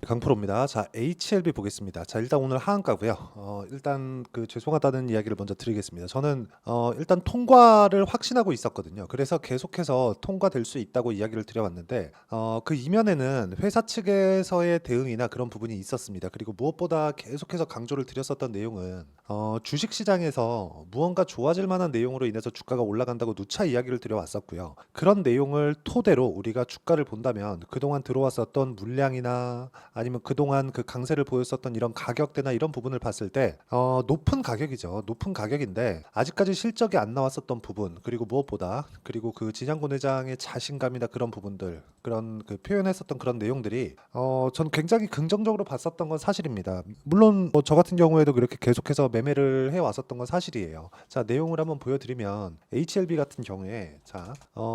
강프로입니다. 자, HLB 보겠습니다. 자, 일단 오늘 하한가고요. 일단 죄송하다는 이야기를 먼저 드리겠습니다. 저는 일단 통과를 확신하고 있었거든요. 그래서 계속해서 통과될 수 있다고 이야기를 드려왔는데 그 이면에는 회사 측에서의 대응이나 그런 부분이 있었습니다. 그리고 무엇보다 계속해서 강조를 드렸었던 내용은 주식 시장에서 무언가 좋아질 만한 내용으로 인해서 주가가 올라간다고 누차 이야기를 드려왔었고요. 그런 내용을 토대로 우리가 주가를 본다면 그동안 들어왔었던 물량이나 아니면 그동안 그 강세를 보였었던 이런 가격대나 이런 부분을 봤을 때 높은 가격이죠. 높은 가격인데 아직까지 실적이 안 나왔었던 부분, 그리고 무엇보다 그리고 그 진양곤 회장의 자신감이나 그런 부분들, 그런 그 표현했었던 그런 내용들이 전 굉장히 긍정적으로 봤었던 건 사실입니다. 물론 저 같은 경우에도 그렇게 계속해서 매매를 해 왔었던 건 사실이에요. 자, 내용을 한번 보여드리면 HLB 같은 경우에 자,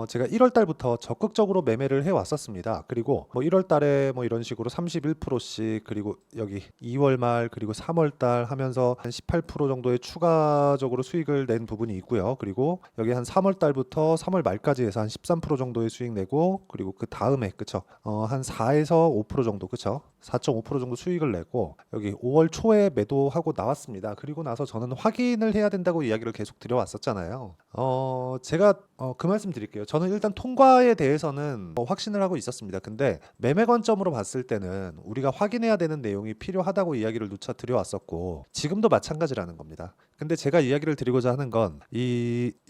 제가 1월 달부터 적극적으로 매매를 해 왔었습니다. 그리고 뭐 1월 달에 뭐 이런 식으로 31%씩, 그리고 여기 2월 말 그리고 3월 달 하면서 한 18% 정도의 추가적으로 수익을 낸 부분이 있고요. 그리고 여기 한 3월 달부터 3월 말까지 해서 한 13% 정도의 수익 내고, 그리고 그 다음에 그쵸, 한 4에서 5% 정도, 그쵸, 4.5% 정도 수익을 내고 여기 5월 초에 매도하고 나왔습니다. 그리고 나서 저는 확인을 해야 된다고 이야기를 계속 드려왔었잖아요. 제가 그 말씀 드릴게요. 저는 일단 통과에 대해서는 확신을 하고 있었습니다. 근데 매매 관점으로 봤을 때는 우리가 확인해야 되는 내용이 필요하다고 이야기를 누차 드려왔었고 지금도 마찬가지라는 겁니다. 근데 제가 이야기를 드리고자 하는 건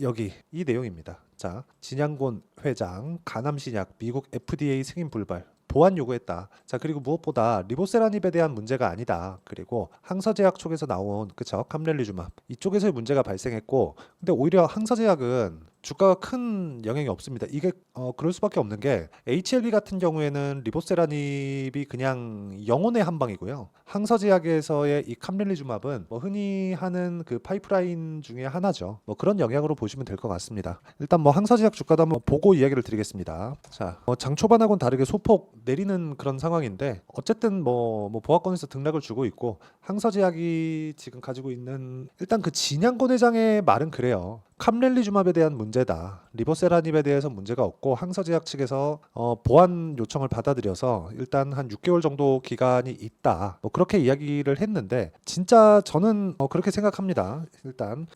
여기 이 내용입니다. 자, 진양곤 회장 간암신약 미국 FDA 승인 불발 보안 요구했다. 자, 그리고 무엇보다 리보세라닙에 대한 문제가 아니다. 그리고 항서제약 쪽에서 나온 그쵸, 캄렐리주맙 이쪽에서의 문제가 발생했고, 근데 오히려 항서제약은 주가가 큰 영향이 없습니다. 이게 그럴 수밖에 없는 게 HLB 같은 경우에는 리보세라닙이 그냥 영혼의 한 방이고요. 항서제약에서의 이 캄렐리주맙은 뭐 흔히 하는 그 파이프라인 중에 하나죠. 뭐 그런 영향으로 보시면 될 것 같습니다. 일단 뭐 항서제약 주가도 한번 보고 이야기를 드리겠습니다. 자, 장 초반하고는 다르게 소폭 내리는 그런 상황인데 어쨌든 뭐 보합권에서 등락을 주고 있고, 항서제약이 지금 가지고 있는 일단 그 진양곤 회장의 말은 그래요. 캄렐리주맙에 대한 문제다. 리보세라닙에 대해서 문제가 없고 항서제약 측에서 보완 요청을 받아들여서 일단 한 6개월 정도 기간이 있다. 뭐 그렇게 이야기를 했는데 진짜 저는 그렇게 생각합니다. 일단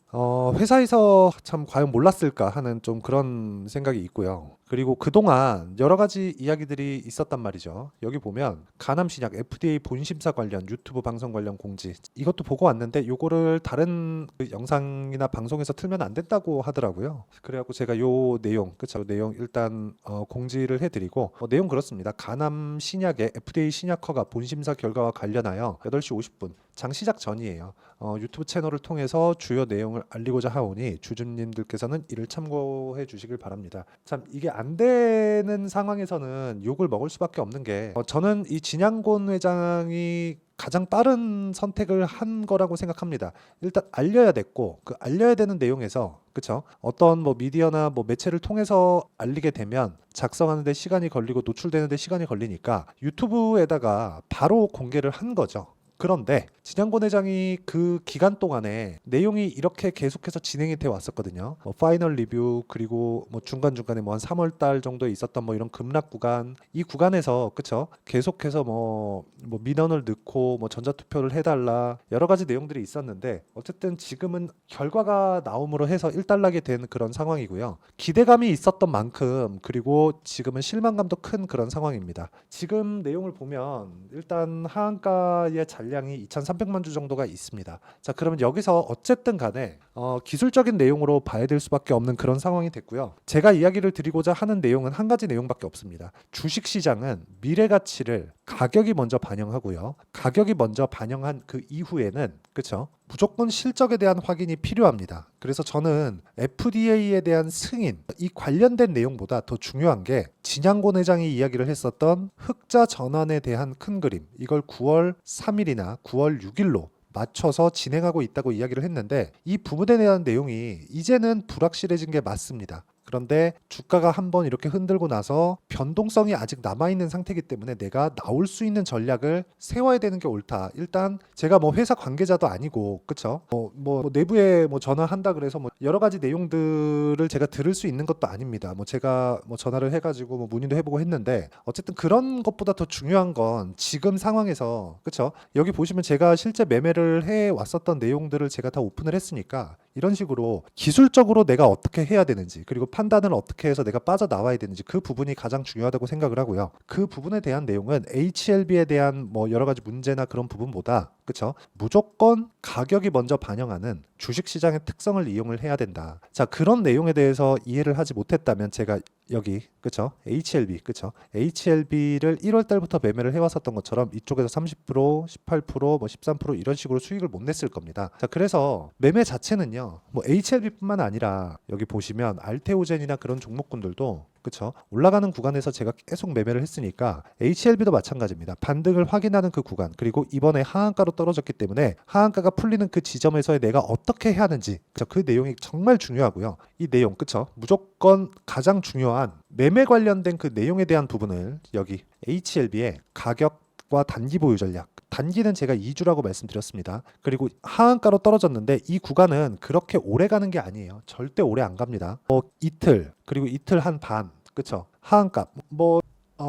회사에서 참 과연 몰랐을까 하는 좀 그런 생각이 있고요. 그리고 그동안 여러 가지 이야기들이 있었단 말이죠. 여기 보면 간암신약 FDA 본심사 관련 유튜브 방송 관련 공지, 이것도 보고 왔는데 요거를 다른 그 영상이나 방송에서 틀면 안 된다고 하더라고요. 그래갖고 제가 요 내용, 그쵸, 내용 일단 공지를 해드리고 내용 그렇습니다. 간암신약의 FDA 신약허가 본심사 결과와 관련하여 8시 50분 장 시작 전이에요. 유튜브 채널을 통해서 주요 내용을 알리고자 하오니 주주님들께서는 이를 참고해 주시길 바랍니다. 참 이게 안 되는 상황에서는 욕을 먹을 수밖에 없는 게 저는 이 진양곤 회장이 가장 빠른 선택을 한 거라고 생각합니다. 일단 알려야 됐고 그 알려야 되는 내용에서 그쵸, 어떤 뭐 미디어나 뭐 매체를 통해서 알리게 되면 작성하는데 시간이 걸리고 노출되는데 시간이 걸리니까 유튜브에다가 바로 공개를 한 거죠. 그런데 진양곤 회장이 그 기간 동안에 내용이 이렇게 계속해서 진행이 돼 왔었거든요. 뭐 파이널 리뷰, 그리고 뭐 중간중간에 뭐 한 3월 달 정도에 있었던 뭐 이런 급락 구간, 이 구간에서 그쵸, 계속해서 뭐 민원을 넣고 뭐 전자투표를 해달라 여러 가지 내용들이 있었는데 어쨌든 지금은 결과가 나옴으로 해서 일단락이 된 그런 상황이고요. 기대감이 있었던 만큼 그리고 지금은 실망감도 큰 그런 상황입니다. 지금 내용을 보면 일단 하한가의 잔량이 2,300만 주 정도가 있습니다. 자, 그러면 여기서 어쨌든 간에 기술적인 내용으로 봐야 될 수밖에 없는 그런 상황이 됐고요. 제가 이야기를 드리고자 하는 내용은 한 가지 내용밖에 없습니다. 주식시장은 미래 가치를 가격이 먼저 반영하고요. 가격이 먼저 반영한 그 이후에는 그쵸, 무조건 실적에 대한 확인이 필요합니다. 그래서 저는 FDA에 대한 승인, 이 관련된 내용보다 더 중요한 게 진양곤 회장이 이야기를 했었던 흑자 전환에 대한 큰 그림, 이걸 9월 3일이나 9월 6일로 맞춰서 진행하고 있다고 이야기를 했는데 이 부분에 대한 내용이 이제는 불확실해진 게 맞습니다. 그런데 주가가 한번 이렇게 흔들고 나서 변동성이 아직 남아있는 상태이기 때문에 내가 나올 수 있는 전략을 세워야 되는 게 옳다. 일단 제가 뭐 회사 관계자도 아니고 그쵸? 뭐 내부에 뭐 전화한다 그래서 뭐 여러 가지 내용들을 제가 들을 수 있는 것도 아닙니다. 뭐 제가 뭐 전화를 해가지고 뭐 문의도 해보고 했는데 어쨌든 그런 것보다 더 중요한 건 지금 상황에서 그쵸? 여기 보시면 제가 실제 매매를 해 왔었던 내용들을 제가 다 오픈을 했으니까 이런 식으로 기술적으로 내가 어떻게 해야 되는지 그리고 판단을 어떻게 해서 내가 빠져나와야 되는지 그 부분이 가장 중요하다고 생각을 하고요. 그 부분에 대한 내용은 HLB에 대한 뭐 여러 가지 문제나 그런 부분보다 그쵸? 무조건 가격이 먼저 반영하는 주식시장의 특성을 이용을 해야 된다. 자, 그런 내용에 대해서 이해를 하지 못했다면 제가 여기 그쵸? HLB 그쵸? HLB를 1월 달부터 매매를 해왔었던 것처럼 이쪽에서 30%, 18%, 뭐 13% 이런 식으로 수익을 못 냈을 겁니다. 자, 그래서 매매 자체는요. 뭐 HLB뿐만 아니라 여기 보시면 알테오젠이나 그런 종목군들도 그쵸? 올라가는 구간에서 제가 계속 매매를 했으니까 HLB도 마찬가지입니다. 반등을 확인하는 그 구간 그리고 이번에 하한가로 떨어졌기 때문에 하한가가 풀리는 그 지점에서 내가 어떻게 해야 하는지 그쵸? 그 내용이 정말 중요하고요. 이 내용 그쵸? 무조건 가장 중요한 매매 관련된 그 내용에 대한 부분을 여기 HLB의 가격과 단기 보유 전략 단기는 제가 2주라고 말씀드렸습니다. 그리고 하한가로 떨어졌는데 이 구간은 그렇게 오래 가는 게 아니에요. 절대 오래 안 갑니다. 이틀 그리고 이틀 한 반 그쵸? 하한가 뭐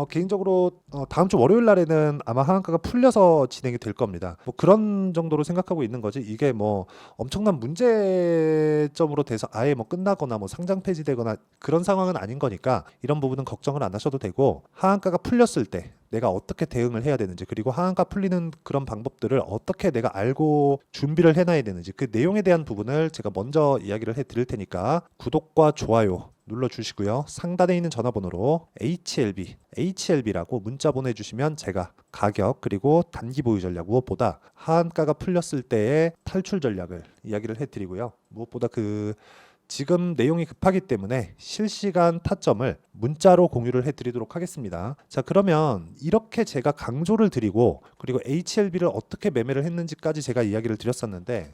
개인적으로 다음 주 월요일 날에는 아마 하한가가 풀려서 진행이 될 겁니다. 뭐 그런 정도로 생각하고 있는 거지. 이게 뭐 엄청난 문제점으로 돼서 아예 뭐 끝나거나 뭐 상장 폐지되거나 그런 상황은 아닌 거니까 이런 부분은 걱정을 안 하셔도 되고 하한가가 풀렸을 때 내가 어떻게 대응을 해야 되는지 그리고 하한가 풀리는 그런 방법들을 어떻게 내가 알고 준비를 해놔야 되는지 그 내용에 대한 부분을 제가 먼저 이야기를 해드릴 테니까 구독과 좋아요 눌러주시고요. 상단에 있는 전화번호로 HLB라고 문자 보내주시면 제가 가격 그리고 단기 보유 전략 무엇보다 하한가가 풀렸을 때의 탈출 전략을 이야기를 해드리고요. 무엇보다 지금 내용이 급하기 때문에 실시간 타점을 문자로 공유를 해드리도록 하겠습니다. 자, 그러면 이렇게 제가 강조를 드리고 그리고 HLB를 어떻게 매매를 했는지까지 제가 이야기를 드렸었는데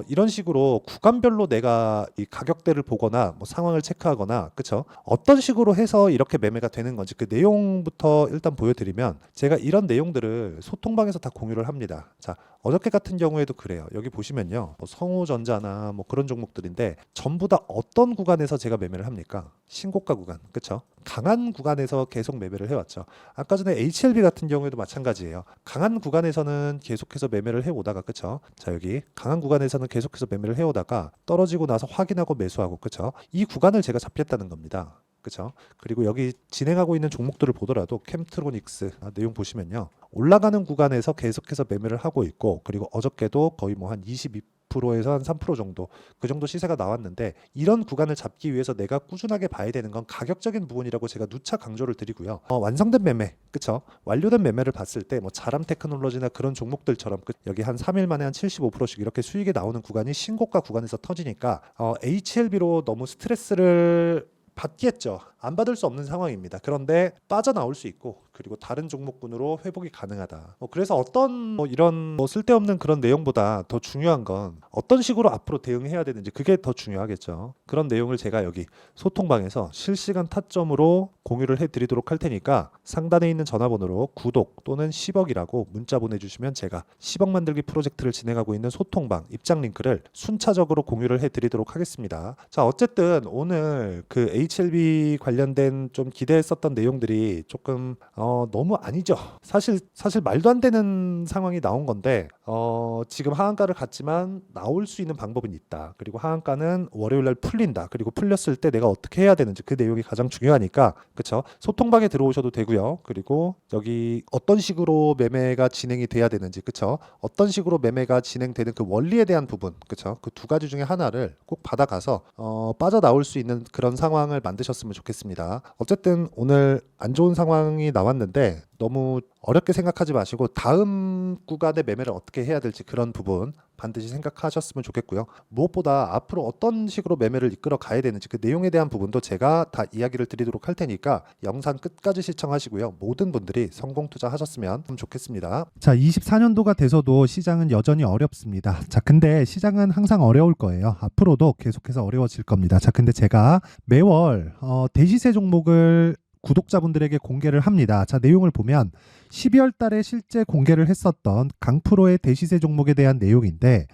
이런 식으로 구간별로 내가 이 가격대를 보거나 뭐 상황을 체크하거나 그쵸? 어떤 식으로 해서 이렇게 매매가 되는 건지 그 내용부터 일단 보여드리면 제가 이런 내용들을 소통방에서 다 공유를 합니다. 자, 어저께 같은 경우에도 그래요. 여기 보시면요. 뭐 성우전자나 뭐 그런 종목들인데 전부 다 어떤 구간에서 제가 매매를 합니까? 신고가 구간. 그쵸? 강한 구간에서 계속 매매를 해왔죠. 아까 전에 HLB 같은 경우에도 마찬가지예요. 강한 구간에서는 계속해서 매매를 해오다가 그쵸? 자, 여기 강한 구간에서는 계속해서 매매를 해오다가 떨어지고 나서 확인하고 매수하고 그쵸? 이 구간을 제가 잡겠다는 겁니다. 그쵸? 그리고 여기 진행하고 있는 종목들을 보더라도 캠트로닉스 내용 보시면요. 올라가는 구간에서 계속해서 매매를 하고 있고 그리고 어저께도 거의 뭐 한 22%에서 한 3% 정도 그 정도 시세가 나왔는데 이런 구간을 잡기 위해서 내가 꾸준하게 봐야 되는 건 가격적인 부분이라고 제가 누차 강조를 드리고요. 완성된 매매, 그쵸? 완료된 매매를 봤을 때 뭐 자람 테크놀로지나 그런 종목들처럼 여기 한 3일 만에 한 75%씩 이렇게 수익이 나오는 구간이 신고가 구간에서 터지니까 HLB로 너무 스트레스를 받겠죠. 안 받을 수 없는 상황입니다. 그런데 빠져나올 수 있고 그리고 다른 종목군으로 회복이 가능하다. 그래서 어떤 이런 쓸데없는 그런 내용보다 더 중요한 건 어떤 식으로 앞으로 대응해야 되는지 그게 더 중요하겠죠. 그런 내용을 제가 여기 소통방에서 실시간 타점으로 공유를 해드리도록 할 테니까 상단에 있는 전화번호로 구독 또는 10억이라고 문자 보내주시면 제가 10억 만들기 프로젝트를 진행하고 있는 소통방 입장 링크를 순차적으로 공유를 해드리도록 하겠습니다. 자, 어쨌든 오늘 그 HLB 관련된 좀 기대했었던 내용들이 조금 너무 아니죠. 사실 말도 안 되는 상황이 나온 건데 지금 하한가를 갔지만 나올 수 있는 방법은 있다. 그리고 하한가는 월요일 날 풀린다. 그리고 풀렸을 때 내가 어떻게 해야 되는지 그 내용이 가장 중요하니까 그쵸? 소통방에 들어오셔도 되고요. 그리고 여기 어떤 식으로 매매가 진행이 돼야 되는지 그쵸? 어떤 식으로 매매가 진행되는 그 원리에 대한 부분 그쵸? 그 두 가지 중에 하나를 꼭 받아가서 빠져나올 수 있는 그런 상황을 만드셨으면 좋겠습니다. 어쨌든 오늘 안 좋은 상황이 나왔는데 드렸는데 너무 어렵게 생각하지 마시고 다음 구간의 매매를 어떻게 해야 될지 그런 부분 반드시 생각하셨으면 좋겠고요. 무엇보다 앞으로 어떤 식으로 매매를 이끌어 가야 되는지 그 내용에 대한 부분도 제가 다 이야기를 드리도록 할 테니까 영상 끝까지 시청하시고요. 모든 분들이 성공 투자하셨으면 좋겠습니다. 자, 24년도가 돼서도 시장은 여전히 어렵습니다. 자, 근데 시장은 항상 어려울 거예요. 앞으로도 계속해서 어려워질 겁니다. 자, 근데 제가 매월 대시세 종목을 구독자분들에게 공개를 합니다. 자, 내용을 보면 12월 달에 실제 공개를 했었던 강프로의 대시세 종목에 대한 내용인데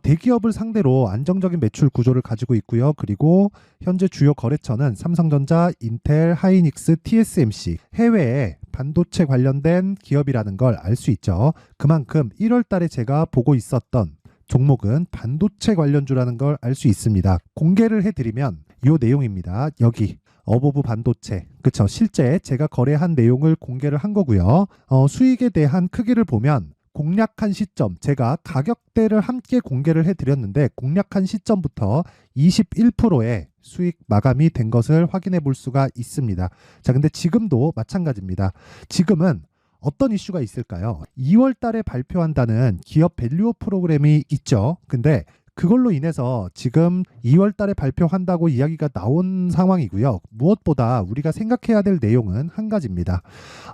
대기업을 상대로 안정적인 매출 구조를 가지고 있고요. 그리고 현재 주요 거래처는 삼성전자, 인텔, 하이닉스, TSMC, 해외에 반도체 관련된 기업이라는 걸 알 수 있죠. 그만큼 1월 달에 제가 보고 있었던 종목은 반도체 관련주라는 걸 알 수 있습니다. 공개를 해드리면 이 내용입니다. 여기 어보브 반도체, 그쵸? 실제 제가 거래한 내용을 공개를 한 거고요. 수익에 대한 크기를 보면 공략한 시점, 제가 가격대를 함께 공개를 해드렸는데 공략한 시점부터 21%의 수익 마감이 된 것을 확인해 볼 수가 있습니다. 자, 근데 지금도 마찬가지입니다. 지금은 어떤 이슈가 있을까요? 2월 달에 발표한다는 기업 밸류업 프로그램이 있죠. 근데 그걸로 인해서 지금 2월 달에 발표한다고 이야기가 나온 상황이고요. 무엇보다 우리가 생각해야 될 내용은 한 가지입니다.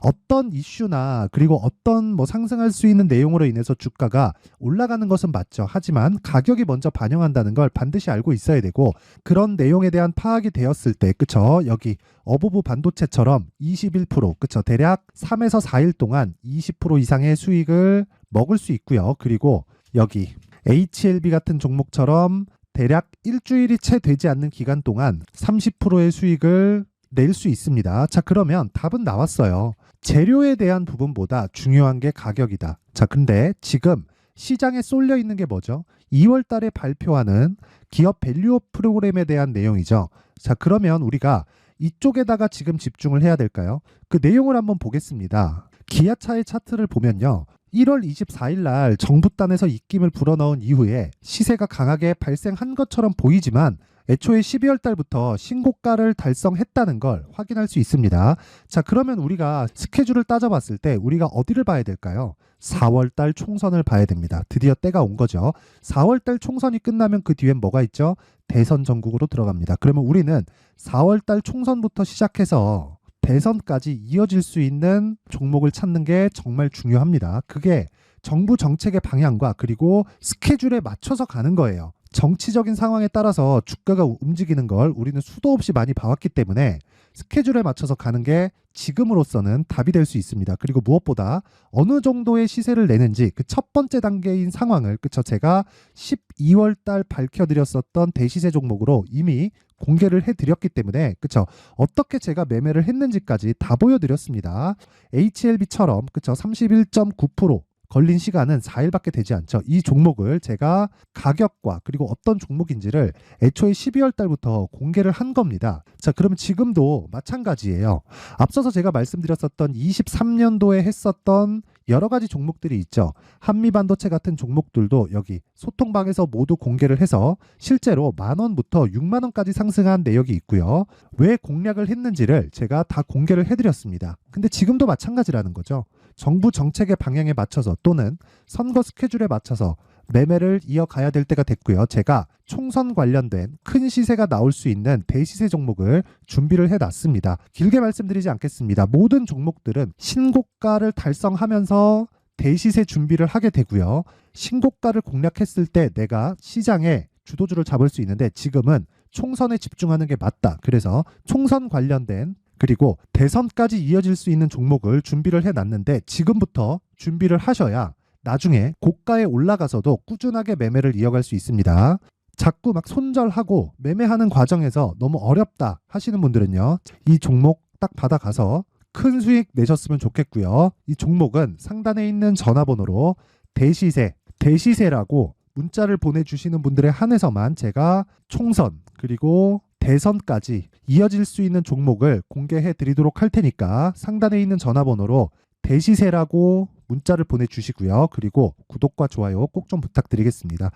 어떤 이슈나 그리고 어떤 상승할 수 있는 내용으로 인해서 주가가 올라가는 것은 맞죠. 하지만 가격이 먼저 반영한다는 걸 반드시 알고 있어야 되고 그런 내용에 대한 파악이 되었을 때 그쵸? 여기 어보브 반도체처럼 21% 그쵸? 대략 3에서 4일 동안 20% 이상의 수익을 먹을 수 있고요. 그리고 여기 HLB 같은 종목처럼 대략 일주일이 채 되지 않는 기간 동안 30%의 수익을 낼 수 있습니다. 자, 그러면 답은 나왔어요. 재료에 대한 부분보다 중요한 게 가격이다. 자, 근데 지금 시장에 쏠려 있는 게 뭐죠? 2월 달에 발표하는 기업 밸류업 프로그램에 대한 내용이죠. 자, 그러면 우리가 이쪽에다가 지금 집중을 해야 될까요? 그 내용을 한번 보겠습니다. 기아차의 차트를 보면요. 1월 24일 날 정부단에서 입김을 불어넣은 이후에 시세가 강하게 발생한 것처럼 보이지만 애초에 12월 달부터 신고가를 달성했다는 걸 확인할 수 있습니다. 자, 그러면 우리가 스케줄을 따져봤을 때 우리가 어디를 봐야 될까요? 4월 달 총선을 봐야 됩니다. 드디어 때가 온 거죠. 4월 달 총선이 끝나면 그 뒤엔 뭐가 있죠? 대선 전국으로 들어갑니다. 그러면 우리는 4월 달 총선부터 시작해서 대선까지 이어질 수 있는 종목을 찾는 게 정말 중요합니다. 그게 정부 정책의 방향과 그리고 스케줄에 맞춰서 가는 거예요. 정치적인 상황에 따라서 주가가 움직이는 걸 우리는 수도 없이 많이 봐왔기 때문에 스케줄에 맞춰서 가는 게 지금으로서는 답이 될 수 있습니다. 그리고 무엇보다 어느 정도의 시세를 내는지 그 첫 번째 단계인 상황을 그쵸 제가 12월 달 밝혀드렸었던 대시세 종목으로 이미 공개를 해드렸기 때문에 그쵸 어떻게 제가 매매를 했는지까지 다 보여드렸습니다. HLB처럼 그쵸 31.9% 걸린 시간은 4일밖에 되지 않죠. 이 종목을 제가 가격과 그리고 어떤 종목인지를 애초에 12월 달부터 공개를 한 겁니다. 자, 그러면 지금도 마찬가지예요. 앞서서 제가 말씀드렸었던 23년도에 했었던 여러 가지 종목들이 있죠. 한미반도체 같은 종목들도 여기 소통방에서 모두 공개를 해서 실제로 10,000원부터 60,000원까지 상승한 내역이 있고요. 왜 공략을 했는지를 제가 다 공개를 해드렸습니다. 근데 지금도 마찬가지라는 거죠. 정부 정책의 방향에 맞춰서 또는 선거 스케줄에 맞춰서 매매를 이어가야 될 때가 됐고요. 제가 총선 관련된 큰 시세가 나올 수 있는 대시세 종목을 준비를 해놨습니다. 길게 말씀드리지 않겠습니다. 모든 종목들은 신고가를 달성하면서 대시세 준비를 하게 되고요. 신고가를 공략했을 때 내가 시장에 주도주를 잡을 수 있는데 지금은 총선에 집중하는 게 맞다. 그래서 총선 관련된 그리고 대선까지 이어질 수 있는 종목을 준비를 해놨는데 지금부터 준비를 하셔야 나중에 고가에 올라가서도 꾸준하게 매매를 이어갈 수 있습니다. 자꾸 막 손절하고 매매하는 과정에서 너무 어렵다 하시는 분들은요. 이 종목 딱 받아가서 큰 수익 내셨으면 좋겠고요. 이 종목은 상단에 있는 전화번호로 대시세라고 문자를 보내주시는 분들에 한해서만 제가 총선 그리고 대선까지 이어질 수 있는 종목을 공개해 드리도록 할 테니까 상단에 있는 전화번호로 대시세라고 문자를 보내주시고요. 그리고 구독과 좋아요 꼭 좀 부탁드리겠습니다.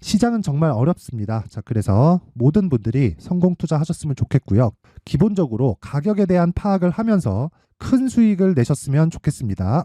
시장은 정말 어렵습니다. 자, 그래서 모든 분들이 성공 투자하셨으면 좋겠고요. 기본적으로 가격에 대한 파악을 하면서 큰 수익을 내셨으면 좋겠습니다.